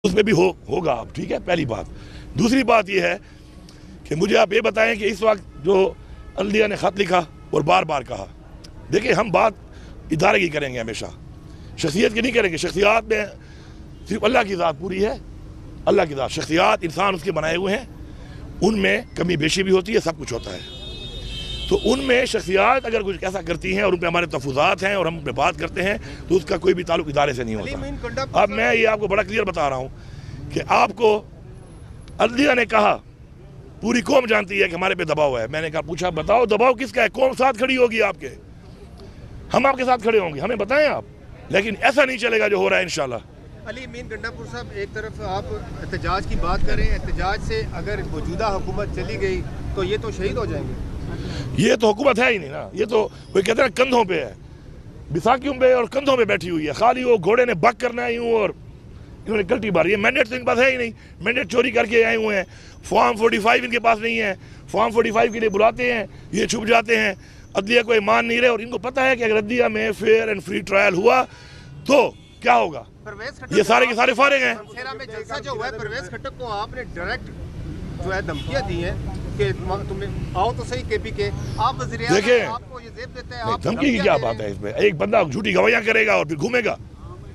उसमें भी होगा अब, ठीक है, पहली बात। दूसरी बात यह है कि मुझे आप ये बताएं कि इस वक्त जो अल्दिया ने ख़त लिखा और बार बार कहा, देखिए हम बात इदारे की करेंगे, हमेशा शख्सियत की नहीं करेंगे। शख्सियात में सिर्फ अल्लाह की ज़ात पूरी है, अल्लाह की ज़ात। शख्सियात इंसान उसके बनाए हुए हैं, उनमें कमी बेशी भी होती है, सब कुछ होता है। तो उनमें शख्सियात अगर कुछ ऐसा करती हैं और उन पर हमारे तहफ़्फ़ुज़ात हैं और हम उन पर बात करते हैं तो उसका कोई भी ताल्लुक इदारे से नहीं होता। अब मैं ये आपको बड़ा क्लियर बता रहा हूँ कि आपको अल्दिया ने कहा पूरी कौम जानती है कि हमारे पे दबाव है। मैंने कहा, पूछा बताओ दबाव किसका है, कौन साथ खड़ी होगी आपके? हम आपके साथ खड़े होंगे, हमें बताएं आप। लेकिन ऐसा नहीं चलेगा जो हो रहा है इंशाल्लाह। अली अमीन गंडापुर साहब, एक तरफ आप एहतजाज की बात करें, एहतजाज से अगर मौजूदा हुकूमत चली गई तो ये तो शहीद हो जाएंगे। ये तो हुकूमत है ही नहीं ना, ये तो कोई कहते हैं कंधों पे है, बिसाखियों पे और कंधों पे बैठी हुई है। खाली वो घोड़े ने बक करना है यूँ और इन्होंने गलती मारी है। मैंडेट तो इनके पास है ही नहीं, मैंडेट चोरी करके आए हुए हैं। फॉर्म 45 इनके पास नहीं है, फॉर्म 45 के लिए बुलाते हैं, ये छुप जाते हैं। अदलिया को मान नहीं रहे और इनको पता है कि अगर अदलिया में फेयर एंड फ्री ट्रायल हुआ तो क्या होगा। ये सारे के सारे फारिग हैं। में जलसा जो हुआ है, परवेज खट्टक को आपने डायरेक्ट जो है धमकियां दी हैं कि तुम्हें आओ तो सही केपी के आप वज़ीर आज़म, देखिए आपको ये जेब देते हैं। धमकी की क्या बात है इसमें? एक बंदा झूठी गवाहियां करेगा और फिर घूमेगा,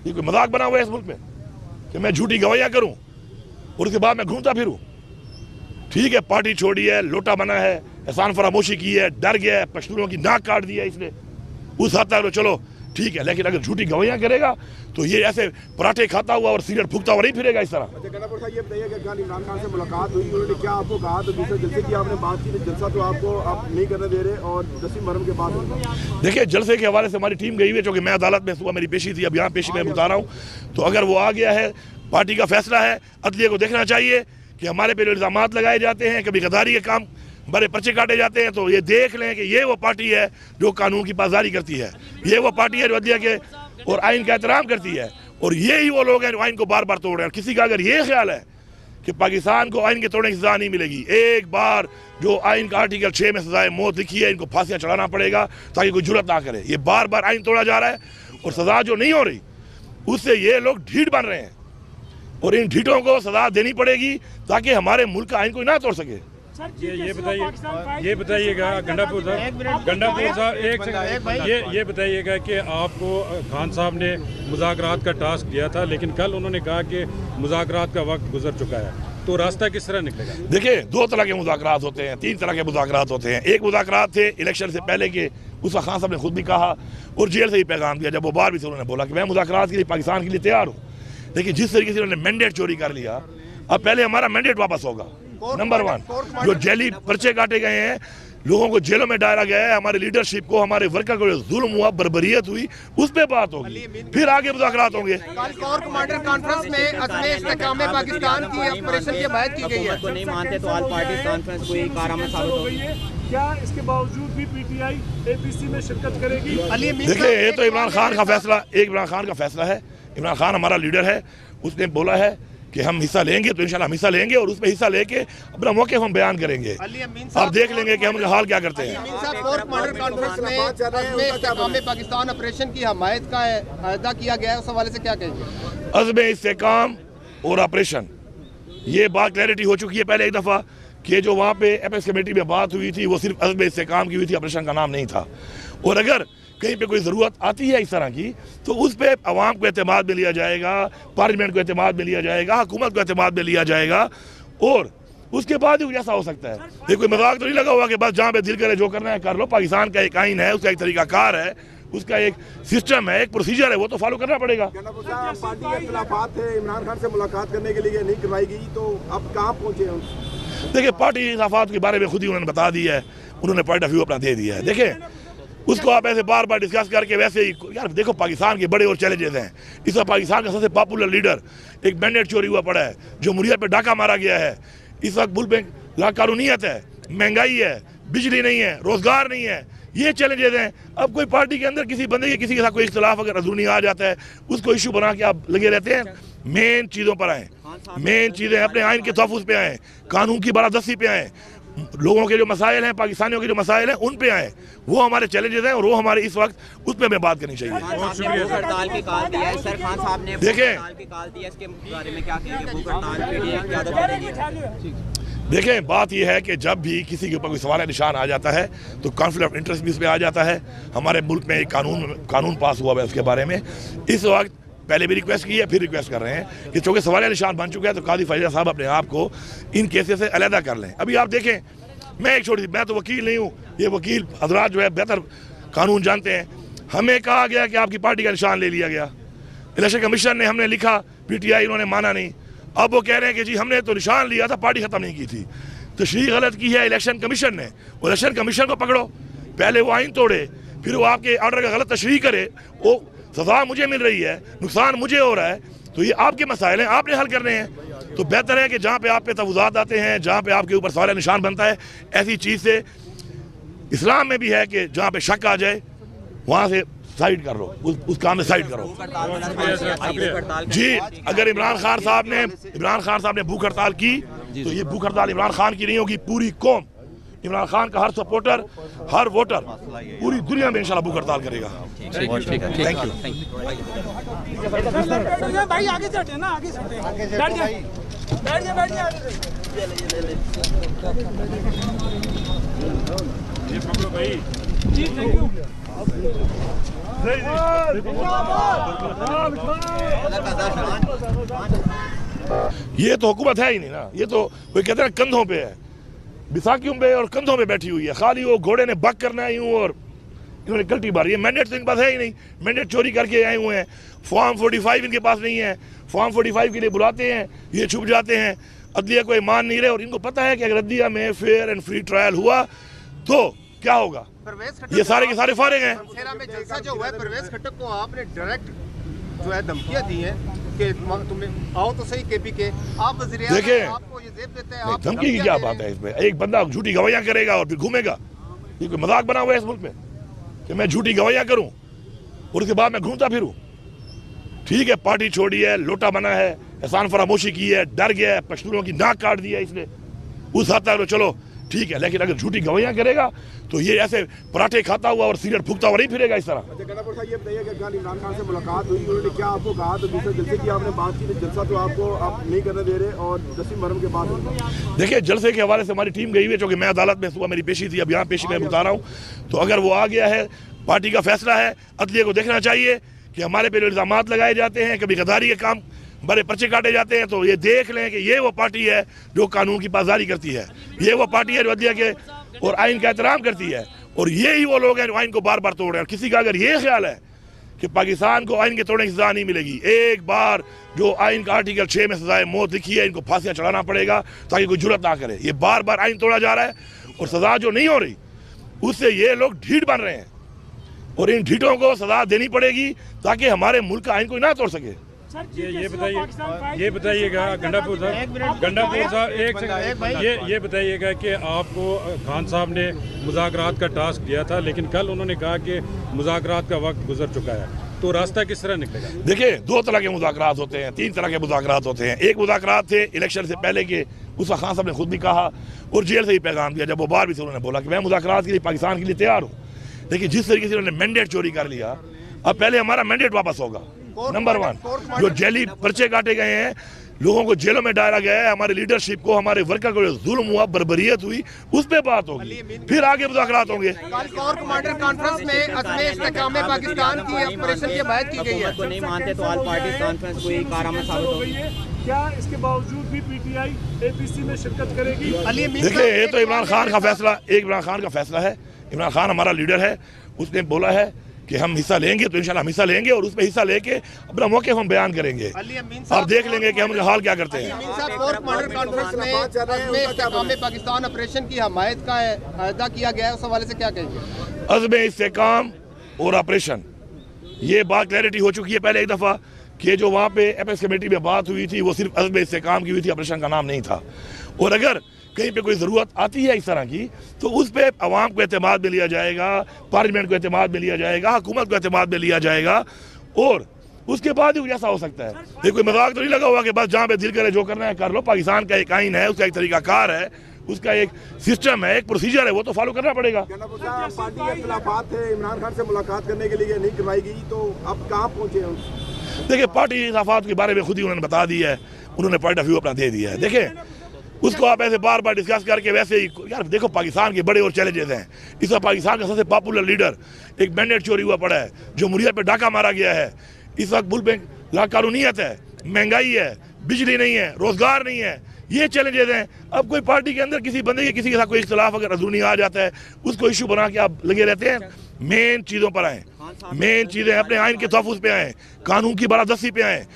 ये कोई मजाक बना हुआ है इस मुल्क में कि मैं झूठी गवाहियां करूं और उसके बाद मैं घूमता फिरूं? ठीक है, पार्टी छोड़ी है, लोटा बना है, एहसान फरामोशी की है, डर गया है, पश्तूनों की नाक काट दिया इसने, उस हद तक चलो ठीक है। लेकिन अगर झूठी गवाहियां करेगा तो ये ऐसे पराठे खाता हुआ और सिगरेट फूकता हुआ नहीं फिरेगा इस तरह। ये बताइए कि कल इमरान खान से मुलाकात हुई, उन्होंने क्या आपको कहा? तो दूसरे जलसे की आपने बात की, जलसा तो आपको आप नहीं करने दे रहे और 10वीं मुहर्रम के बाद देखिए जलसे के हवाले से हमारी टीम गई हुई है, क्योंकि मैं अदालत में सुबह मेरी पेशी थी, अब यहाँ पेशी में बता रहा हूँ। तो अगर वो आ गया है, पार्टी का फैसला है, अदलिया को देखना चाहिए कि हमारे पे जो इल्ज़ाम लगाए जाते हैं, कभी गद्दारी के काम बड़े पर्चे काटे जाते हैं, तो ये देख लें कि ये वो पार्टी है जो कानून की पासदारी करती है, ये वो पार्टी है जो अदलिया के और आइन का एहतराम करती है, और ये ही वो लोग हैं जो आइन को बार बार तोड़ रहे हैं। किसी का अगर ये ख्याल है कि पाकिस्तान को आइन के तोड़ने की सजा नहीं मिलेगी, एक बार जो आइन का आर्टिकल 6 में सजाए मौत लिखी है, इनको फांसियां चढ़ाना पड़ेगा ताकि कोई जुर्रत ना करे। ये बार बार आइन तोड़ा जा रहा है और सजा जो नहीं हो रही उससे ये लोग ढीठ बन रहे हैं, और इन ढीठों को सजा देनी पड़ेगी ताकि हमारे मुल्क का आइन कोई ना तोड़ सके। ये बताइएगा गंडापुर साहब एक सेकंड, ये बताइएगा कि आपको खान साहब ने मुज़ाकरात का टास्क दिया था, लेकिन कल उन्होंने कहा कि मुज़ाकरात का वक्त गुजर चुका है, तो रास्ता किस तरह निकलेगा? देखिए 2 तरह के मुज़ाकरात होते हैं, 3 तरह के मुज़ाकरात होते हैं। एक मुज़ाकरात थे इलेक्शन से पहले के, उसका खान साहब ने खुद भी कहा और जेल से ही पैगाम दिया, जब वो बाहर भी थे उन्होंने बोला कि मैं मुज़ाकरात के लिए पाकिस्तान के लिए तैयार हूँ। लेकिन जिस तरीके से उन्होंने मैंडेट चोरी कर लिया, अब पहले हमारा मैंडेट वापस होगा। नंबर 1 जो जेली पर्चे काटे गए हैं, लोगों को जेलों में डाला गया है, हमारे लीडरशिप को, हमारे वर्कर को जो जुल्म हुआ, बर्बरियत हुई, उस पे बात होगी, फिर आगे मुज़ाकरात होंगे। कोर कमांडर कॉन्फ्रेंस में अज़्म इस्तेहकाम पाकिस्तान की ऑपरेशन की हिमायत की गई है। को नहीं मानते तो ऑल पार्टी कॉन्फ्रेंस कोई कारनामा साबित होगी। क्या इसके बावजूद भी पीटीआई एपीसी में शिरकत करेगी? देखिए ये तो इमरान खान का फैसला, इमरान खान का फैसला है। इमरान खान हमारा लीडर है, उसने बोला है कि हम हिस्सा लेंगे तो इंशाल्लाह हम हिस्सा लेंगे और उसमें हिस्सा लेके अपना मौके हम बयान करेंगे। आप देख लेंगे कि हम हाल क्या करते हैं। कोर कमांडर कॉन्फ्रेंस में अज़्म इस्तेहकाम पाकिस्तान ऑपरेशन की हिमायत का अदा किया गया है, उस हवाले से क्या कहेंगे? अज़्म इस्तेहकाम और ऑपरेशन, ये बात क्लैरिटी हो चुकी है पहले एक दफ़ा कि जो वहाँ पे एपेक्स कमेटी में बात हुई थी वो सिर्फ अज़्म इस्तेहकाम की हुई थी, ऑपरेशन का नाम नहीं था। और अगर कहीं पे कोई ज़रूरत आती है इस तरह की तो उस पर अवाम को एतमाद में लिया जाएगा, पार्लियामेंट को एतमाद में लिया जाएगा, हुकूमत को एतमाद में लिया जाएगा, और उसके बाद ही कुछ ऐसा हो सकता है। ये कोई मजाक तो नहीं लगा हुआ कि बस जहाँ पे दिल करे जो करना है कर लो। पाकिस्तान का एक आइन है, उसका एक तरीकाकार है, उसका एक सिस्टम है, एक प्रोसीजर है, वो तो फॉलो करना पड़ेगा। पार्टी के खिलाफात थे, इमरान खान से मुलाकात करने के लिए नहीं करवाई गई, तो अब कहाँ पहुँचे हैं? देखिए पार्टी खिलाफात के बारे में खुद ही उन्होंने बता दिया है, उन्होंने पॉइंट ऑफ व्यू अपना दे दिया है। देखिए उसको आप ऐसे बार बार डिस्कस करके वैसे ही, यार देखो पाकिस्तान के बड़े और चैलेंजेस हैं। इस वक्त पाकिस्तान का सबसे पॉपुलर लीडर, एक मैंडेट चोरी हुआ पड़ा है, जमहूरियत पे डाका मारा गया है, इस वक्त मुल्क में लाकानूनियत है, महंगाई है, बिजली नहीं है, रोजगार नहीं है, ये चैलेंजेस हैं। अब कोई पार्टी के अंदर किसी बंदे के किसी के साथ कोई इख्तिलाफ अगर अंदरूनी आ जाता है, उसको इशू बना के आप लगे रहते हैं। मेन चीज़ों पर आए, मेन चीज़ें अपने आइन के तहफ़्फ़ुज़ पे आए, कानून की बालादस्ती पे आए, लोगों के जो मसाइल हैं, पाकिस्तानियों के जो मसाइल हैं, उन पे आए। वो हमारे चैलेंजेस हैं और वो हमारे इस वक्त उस पर हमें बात करनी चाहिए। भूख हड़ताल की कॉल दी है सर, खान साहब ने देखें, हड़ताल की कॉल दी है, इसके बारे में क्या कहेंगे? भूख हड़ताल पीटीआई की आदत बनेगी? देखें, बात यह है कि जब भी किसी के ऊपर कोई सवाल निशान आ जाता है तो कॉन्फ्लिक्ट ऑफ इंटरेस्ट भी इस पर आ जाता है। हमारे मुल्क में एक कानून पास हुआ है उसके बारे में। इस वक्त पहले भी रिक्वेस्ट की है, फिर रिक्वेस्ट कर रहे हैं कि चूँकि सवाल निशान बन चुका है तो काजी फैज़ल साहब अपने आप को इन केसेस से अलहदा कर लें। अभी आप देखें, मैं तो वकील नहीं हूँ, ये वकील हजरात जो है बेहतर कानून जानते हैं। हमें कहा गया कि आपकी पार्टी का निशान ले लिया गया, इलेक्शन कमीशन ने, हमने लिखा, पीटीआई उन्होंने माना नहीं। अब वो कह रहे हैं कि जी हमने तो निशान लिया था, पार्टी खत्म नहीं की थी। तशरीह गलत की है इलेक्शन कमीशन ने। इलेक्शन कमीशन को पकड़ो, पहले वो आइन तोड़े, फिर वो आपके ऑर्डर का गलत तशरीह करे, वो सजा मुझे मिल रही है, नुकसान मुझे हो रहा है, तो ये आपके मसाइल हैं, आपने हल करने हैं। तो बेहतर है कि जहाँ पे आप पे तफुज़ात आते हैं, जहाँ पे आपके ऊपर सवाल निशान बनता है, ऐसी चीज़ से इस्लाम में भी है कि जहाँ पे शक आ जाए वहाँ से साइड कर लो, उस काम में साइड करो। जी, अगर इमरान खान साहब ने भूख हड़ताल की तो ये भूख हड़ताल इमरान खान की नहीं होगी, पूरी कौम, इमरान खान का हर सपोर्टर, हर वोटर पूरी दुनिया में इंशाल्लाह भूख हड़ताल करेगा। थैंक यू भाई, आगे चलते हैं ना, आगे चलते हैं, बैठ जाइए ये पकड़ो भाई जी, थैंक यू। ये तो हुकूमत है ही नहीं ना, ये तो वो कहते हैं कंधों पे है, बिसाकियों पे और कंधों पे बैठी हुई है। खाली वो घोड़े ने बक करना है यूं और इन्होंने कल्टी मारी है। मैंडेट तो इनके पास है ही नहीं, मैंडेट चोरी करके आए हुए हैं। फॉर्म 45 इनके पास नहीं है, फॉर्म 45 के लिए बुलाते हैं, ये छुप जाते हैं, अदलिया को मान नहीं रहे। और इनको पता है कि अगर अदलिया में फेयर एंड फ्री ट्रायल हुआ तो क्या होगा, ये सारे के सारे फारिग हैं। में जलसा जो हुआ है, परवेज खट्टक को आपने डायरेक्ट जो है धमकियां दी हैं कि तुम्हें आओ तो सही केपी के, आप वज़ीर आज़म देखिए, आपको ये जेब देते हैं, आप धमकी की क्या बात है इसमें? एक बंदा झूठी गवाहियां करेगा और फिर घूमेगा, ये कोई मजाक बना हुआ है इस मुल्क में कि मैं झूठी गवाहियां करूं और उसके बाद मैं घूमता फिरूं? ठीक है, पार्टी छोड़ी है, लोटा बना है, एहसान फरामोशी की है, डर गया है, पश्तूनों की नाक काट दी है इसने, उस हद तक चलो ठीक है। लेकिन अगर झूठी गवाहियां करेगा तो ये ऐसे पराठे खाता हुआ और सिगरेट फूकता हुआ नहीं फिरेगा इस तरह। अच्छा गंडापुर साहब, ये बताइए कि कल इमरान खान से मुलाकात हुई, उन्होंने क्या आपको कहा? तो दूसरे जलसे की आपने बात की, तो जलसा तो आप नहीं करने दे रहे, और 10 मुहर्रम के बाद देखिए, जलसे के हवाले से हमारी टीम गई हुई है, क्योंकि मैं अदालत में सुबह मेरी पेशी थी, अब यहाँ पेशी में बता रहा हूँ। तो अगर वो आ गया है, पार्टी का फैसला है, अदलिया को देखना चाहिए कि हमारे पे जो इल्ज़ाम लगाए जाते हैं, कभी गद्दारी के काम, बड़े पर्चे काटे जाते हैं, तो ये देख लें कि ये वो पार्टी है जो कानून की पासदारी करती है, ये वो पार्टी है जो अदलिया के और आइन का एहतराम करती है, और ये ही वो लोग हैं जो आइन को बार बार तोड़ रहे हैं। और किसी का अगर ये ख्याल है कि पाकिस्तान को आइन के तोड़ने की सजा नहीं मिलेगी, एक बार जो आइन का आर्टिकल 6 में सजाए मौत लिखी है, इनको फांसियां चढ़ाना पड़ेगा ताकि कोई जुर्रत ना करे। ये बार बार आइन तोड़ा जा रहा है और सजा जो नहीं हो रही उससे ये लोग ढीठ बन रहे हैं, और इन ढीठों को सजा देनी पड़ेगी ताकि हमारे मुल्क का आइन कोई ना तोड़ सके। ये बताइएगा गंडापुर साहब एक सेकंड, ये बताइएगा कि आपको खान साहब ने मुज़ाकरात का टास्क दिया था, लेकिन कल उन्होंने कहा कि मुज़ाकरात का वक्त गुजर चुका है, तो रास्ता किस तरह निकलेगा? देखिए, 2 तरह के मुज़ाकरात होते हैं, 3 तरह के मुज़ाकरात होते हैं। एक मुज़ाकरात थे इलेक्शन से पहले के, उसका खान साहब ने खुद भी कहा और जेल से ही पैगाम दिया, जब वो बाहर भी से उन्होंने बोला कि मैं मुज़ाकरात के लिए पाकिस्तान के लिए तैयार हूँ। लेकिन जिस तरीके से उन्होंने मैंडेट चोरी कर लिया, अब पहले हमारा मैंडेट वापस होगा। नंबर 1, जो जेली पर्चे काटे गए हैं, लोगों को जेलों में डाला गया है, हमारे लीडरशिप को, हमारे वर्कर को जो जुल्म हुआ, बर्बरियत हुई, उस पे बात होगी, फिर आगे मुज़ाकरात होंगे। कोर कमांडर कॉन्फ्रेंस में अज़्म इस्तेहकाम पाकिस्तान की ऑपरेशन की हिमायत की गई है। को नहीं मानते तो ऑल पार्टी कॉन्फ्रेंस कोई कारनामा साबित होगी? क्या इसके बावजूद भी पीटीआई एपीसी में शिरकत करेगी? देखिए, ये तो इमरान खान का फैसला, इमरान खान का फैसला है। इमरान खान हमारा लीडर है, उसने बोला है कि हम हिस्सा लेंगे, तो इंशाल्लाह हम हिस्सा लेंगे और उसमें हिस्सा लेके अपना मौके हम बयान करेंगे। आप देख लेंगे कि हम उनका हाल क्या करते हैं। पाकिस्तान ऑपरेशन की हमायत का अदा किया गया है, उस हवाले से क्या कहेंगे? अज़्म इस्तेहकाम और ऑपरेशन, ये बात क्लैरिटी हो चुकी है पहले एक दफ़ा कि जो वहाँ पे एपेक्स कमेटी में बात हुई थी वो सिर्फ अज़्म इस्तेहकाम की हुई थी, ऑपरेशन का नाम नहीं था। और अगर कहीं पे कोई ज़रूरत आती है इस तरह की, तो उस पर अवाम को एतमाद में लिया जाएगा, पार्लियामेंट को एतमाद में लिया जाएगा, हुकूमत को एतमाद में लिया जाएगा, और उसके बाद ही ऐसा हो सकता है। ये कोई मजाक तो नहीं लगा हुआ कि बस जहाँ पे दिल करे जो करना है कर लो। पाकिस्तान का एक आइन है, उसका एक तरीकाकार है, उसका एक सिस्टम है, एक प्रोसीजर है, वो तो फॉलो करना पड़ेगा। गंडापुर साहब, पार्टी के खिलाफात थे, इमरान खान से मुलाकात करने के लिए नहीं करवाई गई, तो अब कहाँ पहुँचे हैं? देखिए, पार्टी खिलाफत के बारे में खुद ही उन्होंने बता दी है, उन्होंने पॉइंट ऑफ व्यू अपना दे दिया है। देखिए, उसको आप ऐसे बार बार डिस्कस करके वैसे ही, यार देखो पाकिस्तान के बड़े और चैलेंजेस हैं। इस वक्त पाकिस्तान का सबसे पॉपुलर लीडर एक मैंडेट चोरी हुआ पड़ा है, जो मुरिया पे डाका मारा गया है। इस वक्त मुल्क में लाकानूनियत है, महंगाई है, बिजली नहीं है, रोजगार नहीं है, ये चैलेंजेस हैं। अब कोई पार्टी के अंदर किसी बंदे के किसी के साथ कोई इख्तलाफ अगर अंदरूनी आ जाता है, उसको इशू बना के आप लगे रहते हैं। मेन चीज़ों पर आए, मेन चीज़ें अपने आइन के तहफ़्फ़ुज़ पे आए, कानून की बालादस्ती पे आए,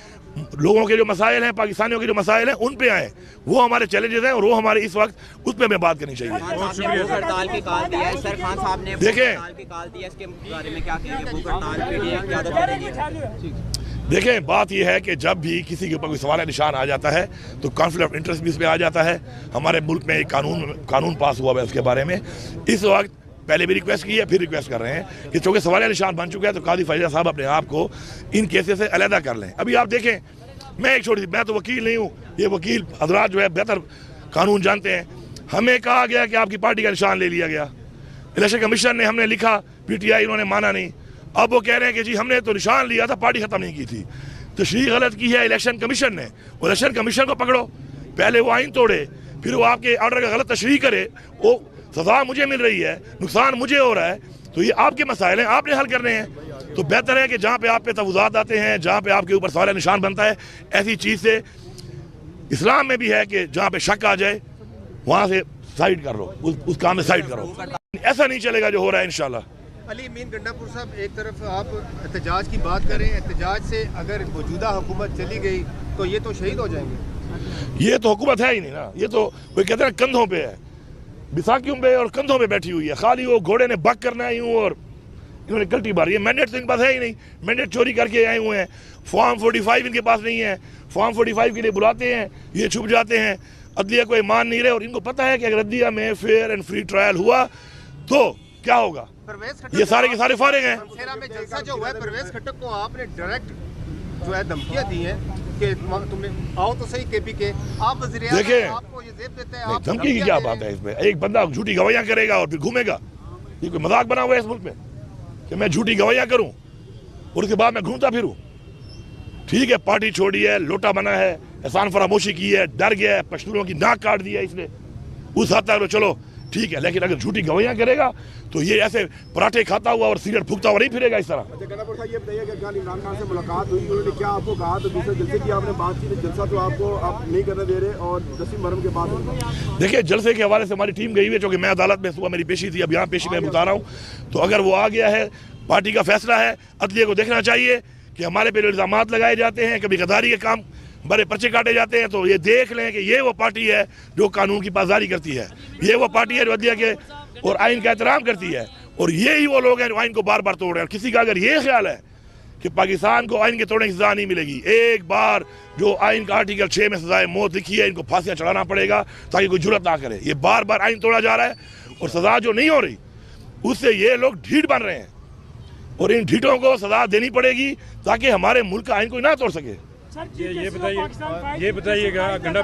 लोगों के जो मसाइल हैं, पाकिस्तानियों के जो मसाइल हैं, उन पे आए। वो हमारे चैलेंजेस हैं और वो हमारे इस वक्त उस पर हमें बात करनी चाहिए। भूख हड़ताल की कॉल दिया है सर, खान साहब ने देखें, की कॉल दिया, इसके बारे में क्या कहेंगे? भूख हड़ताल पे क्या क्यादत करेगी? देखें, बात यह है कि जब भी किसी के ऊपर कोई सवाल निशान आ जाता है तो कॉन्फ्लिक्ट ऑफ इंटरेस्ट भी इस पर आ जाता है। हमारे मुल्क में एक कानून पास हुआ है उसके बारे में। इस वक्त पहले भी रिक्वेस्ट की है, फिर रिक्वेस्ट कर रहे हैं कि चूँकि सवाल निशान बन चुका है तो कादी फैज़ा साहब अपने आप को इन केसेस से अलहदा कर लें। अभी आप देखें, मैं एक छोटी, मैं तो वकील नहीं हूँ, ये वकील हजरात जो है बेहतर कानून जानते हैं। हमें कहा गया कि आपकी पार्टी का निशान ले लिया गया, इलेक्शन कमीशन ने, हमने लिखा, PTI इन्होंने माना नहीं। अब वो कह रहे हैं कि जी हमने तो निशान लिया था, पार्टी खत्म नहीं की थी। तशरीह गलत की है इलेक्शन कमीशन ने, और इलेक्शन कमीशन को पकड़ो, पहले वो आइन तोड़े, फिर वो आपके ऑर्डर का गलत तशरीह करे, वो सजा मुझे मिल रही है, नुकसान मुझे हो रहा है, तो ये आपके मसाइल हैं, आपने हल करने हैं। तो बेहतर है कि जहाँ पे आप पे तफुज़ात आते हैं, जहाँ पे आपके ऊपर सवाल निशान बनता है, ऐसी चीज़ से इस्लाम में भी है कि जहाँ पे शक आ जाए वहाँ से साइड कर लो, उस काम में साइड करो। ऐसा नहीं चलेगा जो हो रहा है इंशाल्लाह। अली मीन गंडापुर साहब, एक तरफ आप एहतजाज की बात करें, एहतजाज से अगर मौजूदा हुकूमत चली गई तो ये तो शहीद हो जाएंगे। ये तो हुकूमत है ही नहीं ना, ये तो कोई कहते हैं कंधों पे है, बिसाकियों पे और कंधों पे बैठी हुई है। खाली वो घोड़े ने बक करना है यूँ और इन्होंने गलती मारी है। मैंडेट तो इनके पास है ही नहीं, मैंडेट चोरी करके आए हुए हैं। फॉर्म 45 इनके पास नहीं है, फॉर्म 45 के लिए बुलाते हैं, ये छुप जाते हैं, अदलिया कोई मान नहीं रहे। और इनको पता है कि अगर अदलिया में फेयर एंड फ्री ट्रायल हुआ तो क्या होगा, ये सारे के सारे फारिग हैं। में जलसा जो हुआ है, परवेज खट्टक को आपने डायरेक्ट जो है धमकियां दी हैं कि तुम्हें आओ तो सही KP के, आप वज़ीर आज़म, देखिए, आपको ये जेब देते हैं, आप धमकी की क्या बात है इसमें? एक बंदा झूठी गवाहियां करेगा और फिर घूमेगा, ये कोई मजाक बना हुआ है इस मुल्क में कि मैं झूठी गवाहियां करूं और उसके बाद मैं घूमता फिरूं? ठीक है, पार्टी छोड़ी है, लोटा बना है, एहसान फरामोशी की है, डर गया है, पश्तूनों की नाक काट दिया इसने, उस हद तक चलो ठीक है। लेकिन अगर झूठी गवाहियां करेगा तो ये ऐसे पराठे खाता हुआ और सिगरेट फूकता हुआ नहीं फिरेगा इस तरह। अच्छा गंडापुर साहब, ये बताइए कि कल इमरान खान से मुलाकात हुई, उन्होंने क्या आपको कहा? तो दूसरे जलसे की आपने बात की, जलसा तो आपको आप नहीं करने दे रहे, और 10 मुहर्रम के बाद देखिए, जलसे के हवाले से हमारी टीम गई हुई है, क्योंकि मैं अदालत में सुबह मेरी पेशी थी, अब यहाँ पेशी में बता रहा हूँ। तो अगर वो आ गया है, पार्टी का फैसला है, अदलिया को देखना चाहिए कि हमारे पे इल्ज़ाम लगाए जाते हैं, कभी गद्दारी के काम बड़े पर्चे काटे जाते हैं, तो ये देख लें कि ये वो पार्टी है जो कानून की पासदारी करती है, ये वो पार्टी है जो अदलिया के और आइन का एहतराम करती है, और ये ही वो लोग हैं जो आइन को बार बार तोड़ रहे हैं। और किसी का अगर ये ख्याल है कि पाकिस्तान को आइन के तोड़ने की सजा नहीं मिलेगी, एक बार जो आइन का आर्टिकल 6 में सजाए मौत लिखी है, इनको फांसियाँ चढ़ाना पड़ेगा ताकि कोई जुर्रत ना करे। ये बार बार आइन तोड़ा जा रहा है और सजा जो नहीं हो रही उससे ये लोग ढीठ बन रहे हैं, और इन ढीठों को सजा देनी पड़ेगी ताकि हमारे मुल्क का आइन कोई ना तोड़ सके। ये बताइएगा गंडा